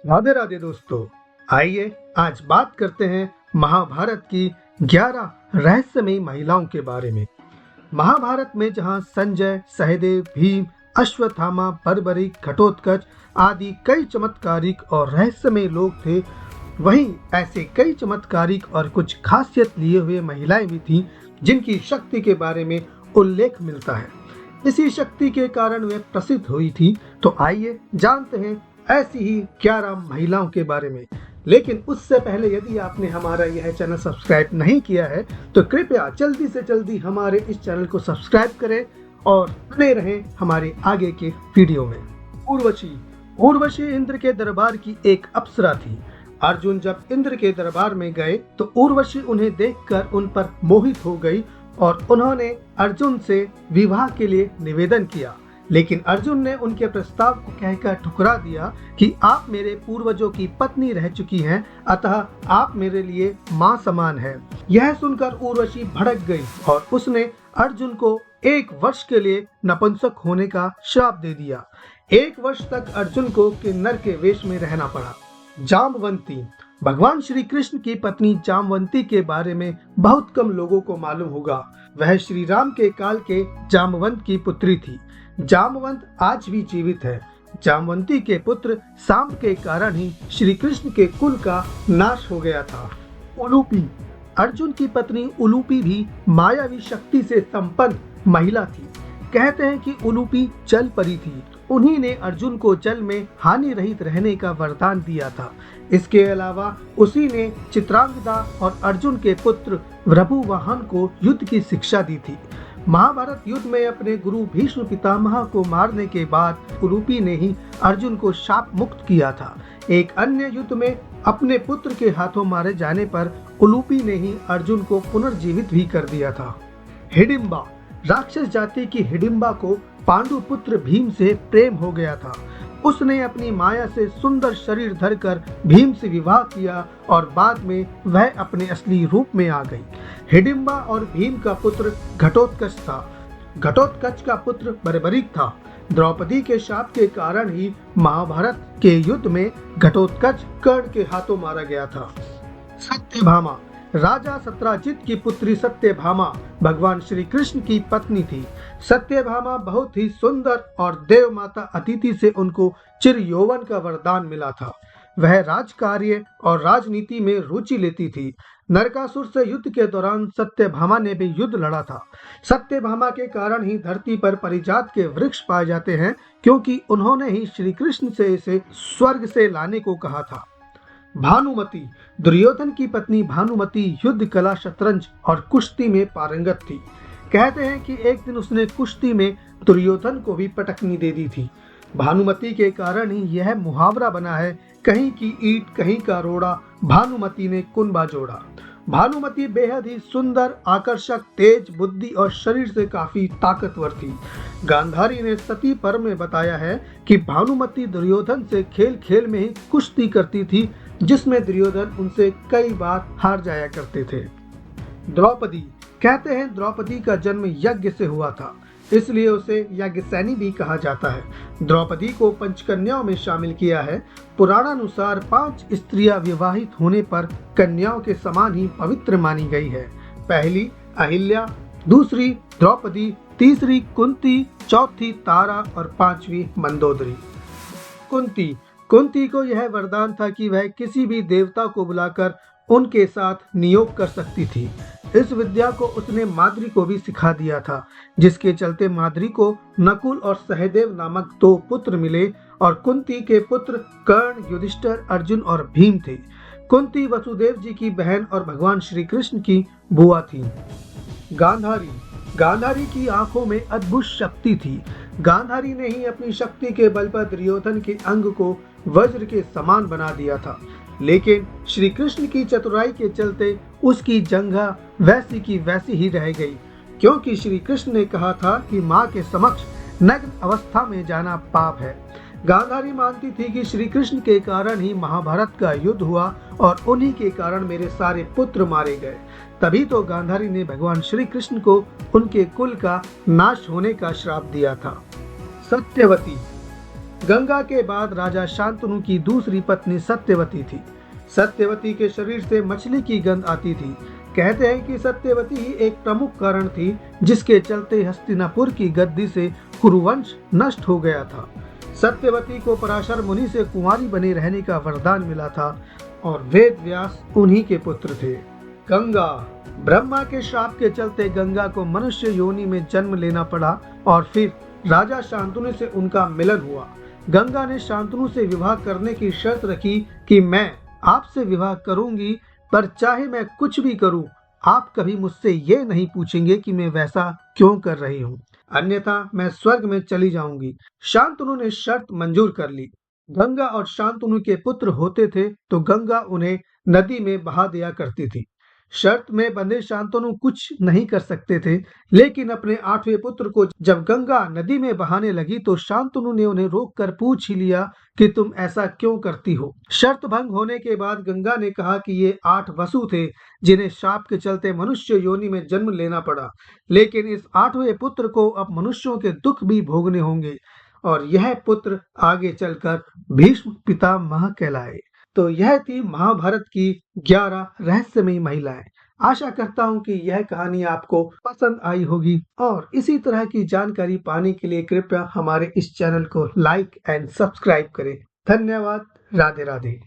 राधे राधे दोस्तों, आइए आज बात करते हैं महाभारत की 11 रहस्यमयी महिलाओं के बारे में। महाभारत में जहां संजय, सहदेव, भीम, अश्वत्थामा, बर्बरी, घटोत्कच आदि कई चमत्कारिक और रहस्यमय लोग थे, वहीं ऐसे कई चमत्कारिक और कुछ खासियत लिए हुए महिलाएं भी थीं जिनकी शक्ति के बारे में उल्लेख मिलता है। इसी शक्ति के कारण वे प्रसिद्ध हुई थी। तो आइए जानते हैं ऐसी ही 11 महिलाओं के बारे में। लेकिन उससे पहले यदि आपने हमारा यह चैनल सब्सक्राइब नहीं किया है तो कृपया जल्दी से जल्दी हमारे इस चैनल को सब्सक्राइब करें और बने रहें हमारे आगे के वीडियो में। उर्वशी इंद्र के दरबार की एक अप्सरा थी। अर्जुन जब इंद्र के दरबार में गए तो उर्वशी उन्हें देखकर उन पर मोहित हो गई और उन्होंने अर्जुन से विवाह के लिए निवेदन किया। लेकिन अर्जुन ने उनके प्रस्ताव को कहकर ठुकरा दिया कि आप मेरे पूर्वजों की पत्नी रह चुकी हैं, अतः आप मेरे लिए मां समान हैं। यह सुनकर उर्वशी भड़क गई और उसने अर्जुन को 1 वर्ष के लिए नपुंसक होने का श्राप दे दिया। 1 वर्ष तक अर्जुन को किन्नर के वेश में रहना पड़ा। जाम्बवंती, भगवान श्री कृष्ण की पत्नी जाम्बवंती के बारे में बहुत कम लोगों को मालूम होगा। वह श्री राम के काल के जाम्बवंत की पुत्री थी। जाम्बवंत आज भी जीवित है। जाम्बवंती के पुत्र सांब के कारण ही श्री कृष्ण के कुल का नाश हो गया था। उलूपी, अर्जुन की पत्नी उलूपी भी मायावी शक्ति से संपन्न महिला थी। कहते हैं कि उलूपी जल परी थी। उन्हीं ने अर्जुन को जल में हानि रहित रहने का वरदान दिया था। इसके अलावा उसी ने चित्रांगदा और अर्जुन के पुत्र भृगुवाहन को युद्ध की शिक्षा दी थी। महाभारत युद्ध में अपने गुरु भीष्म पितामह को मारने के बाद उलूपी ने ही अर्जुन को शाप मुक्त किया था। एक अन्य युद्ध में अपने पुत्र के हाथों मारे जाने पर उलूपी ने ही अर्जुन को पुनर्जीवित भी कर दिया था। हिडिंबा, राक्षस जाति की हिडिंबा को पांडु पुत्र भीम से प्रेम हो गया था। उसने अपनी माया से सुंदर शरीर धरकर भीम से विवाह किया और बाद में वह अपने असली रूप में आ गई। हिडिंबा और भीम का पुत्र घटोत्कच था। घटोत्कच का पुत्र बर्बरीक था। द्रौपदी के शाप के कारण ही महाभारत के युद्ध में घटोत्कच कर्ण के हाथों मारा गया था। सत्यभामा, राजा सत्राजित की पुत्री सत्यभामा भगवान श्री कृष्ण की पत्नी थी। सत्यभामा बहुत ही सुंदर और देव माता अदिति से उनको चिर यौवन का वरदान मिला था। वह राजकार्य और राजनीति में रुचि लेती थी। नरकासुर से युद्ध के दौरान सत्यभामा ने भी युद्ध लड़ा था। सत्यभामा के कारण ही धरती पर परिजात के वृक्ष पाए जाते हैं, क्योंकि उन्होंने ही श्री कृष्ण से इसे स्वर्ग से लाने को कहा था। भानुमति, दुर्योधन की पत्नी भानुमति युद्ध कला, शतरंज और कुश्ती में पारंगत थी। कहते हैं कि एक दिन उसने कुश्ती में दुर्योधन को भी पटकनी दे दी थी। भानुमति के कारण ही यह मुहावरा बना है, कहीं की ईंट कहीं का रोड़ा, भानुमति ने कुनबा जोड़ा। भानुमति बेहद ही सुंदर, आकर्षक, तेज बुद्धि और शरीर से काफी ताकतवर थी। गांधारी ने सती पर्व में बताया है कि भानुमति दुर्योधन से खेल खेल में ही कुश्ती करती थी, जिसमें दुर्योधन उनसे कई बार हार जाया करते थे। द्रौपदी, कहते हैं द्रौपदी का जन्म यज्ञ से हुआ था, इसलिए उसे यज्ञसेनी भी कहा जाता है। द्रौपदी को पंचकन्याओं में शामिल किया है। पुराणानुसार 5 स्त्रियां विवाहित होने पर कन्याओं के समान ही पवित्र मानी गई है। पहली अहिल्या, दूसरी द्रौपदी, तीसरी कुंती, चौथी तारा और 5वीं मंदोदरी। कुंती को यह वरदान था कि वह किसी भी देवता को बुलाकर उनके साथ नियोग कर सकती थी। इस विद्या को उसने माद्री को भी सिखा दिया था, जिसके चलते माद्री को नकुल और सहदेव नामक 2 पुत्र मिले और कुंती के पुत्र कर्ण, युधिष्ठिर, अर्जुन और भीम थे। कुंती वसुदेव जी की बहन और भगवान श्री कृष्ण की बुआ थी। गांधारी की आंखों में अद्भुत शक्ति थी। गांधारी ने ही अपनी शक्ति के बल पर दुर्योधन के अंग को वज्र के समान बना दिया था। लेकिन श्री कृष्ण की चतुराई के चलते उसकी जंघा वैसी की वैसी ही रह गई, क्योंकि श्री कृष्ण ने कहा था कि मां के समक्ष नग्न अवस्था में जाना पाप है। गांधारी मानती थी कि श्री कृष्ण के कारण ही महाभारत का युद्ध हुआ और उन्हीं के कारण मेरे सारे पुत्र मारे गए। तभी तो गांधारी ने भगवान श्री कृष्ण को उनके कुल का नाश होने का श्राप दिया था। सत्यवती, गंगा के बाद राजा शांतनु की दूसरी पत्नी सत्यवती थी। सत्यवती के शरीर से मछली की गंध आती थी। कहते हैं कि सत्यवती ही एक प्रमुख कारण थी जिसके चलते हस्तिनापुर की गद्दी से कुरुवंश नष्ट हो गया था। सत्यवती को पराशर मुनि से कुंवारी बने रहने का वरदान मिला था और वेद व्यास उन्हीं के पुत्र थे। गंगा। ब्रह्मा के श्राप के चलते गंगा को मनुष्य योनि में जन्म लेना पड़ा और फिर राजा शांतनु से उनका मिलन हुआ। गंगा ने शांतनु से विवाह करने की शर्त रखी कि मैं आपसे विवाह करूंगी, पर चाहे मैं कुछ भी करूं, आप कभी मुझसे ये नहीं पूछेंगे कि मैं वैसा क्यों कर रही हूँ, अन्यथा मैं स्वर्ग में चली जाऊंगी। शांतनु ने शर्त मंजूर कर ली। गंगा और शांतनु के पुत्र होते थे तो गंगा उन्हें नदी में बहा दिया करती थी। शर्त में बंधे शांतनु कुछ नहीं कर सकते थे, लेकिन अपने 8वें पुत्र को जब गंगा नदी में बहाने लगी तो शांतनु ने उन्हें रोककर पूछ ही लिया कि तुम ऐसा क्यों करती हो। शर्त भंग होने के बाद गंगा ने कहा कि ये 8 वसु थे जिन्हें शाप के चलते मनुष्य योनि में जन्म लेना पड़ा, लेकिन इस 8वें पुत्र को अब मनुष्यों के दुख भी भोगने होंगे और यह पुत्र आगे चलकर भीष्म पितामह कहलाए। तो यह थी महाभारत की 11 रहस्यमयी महिलाएं। आशा करता हूं कि यह कहानी आपको पसंद आई होगी और इसी तरह की जानकारी पाने के लिए कृपया हमारे इस चैनल को लाइक एंड सब्सक्राइब करें। धन्यवाद। राधे राधे।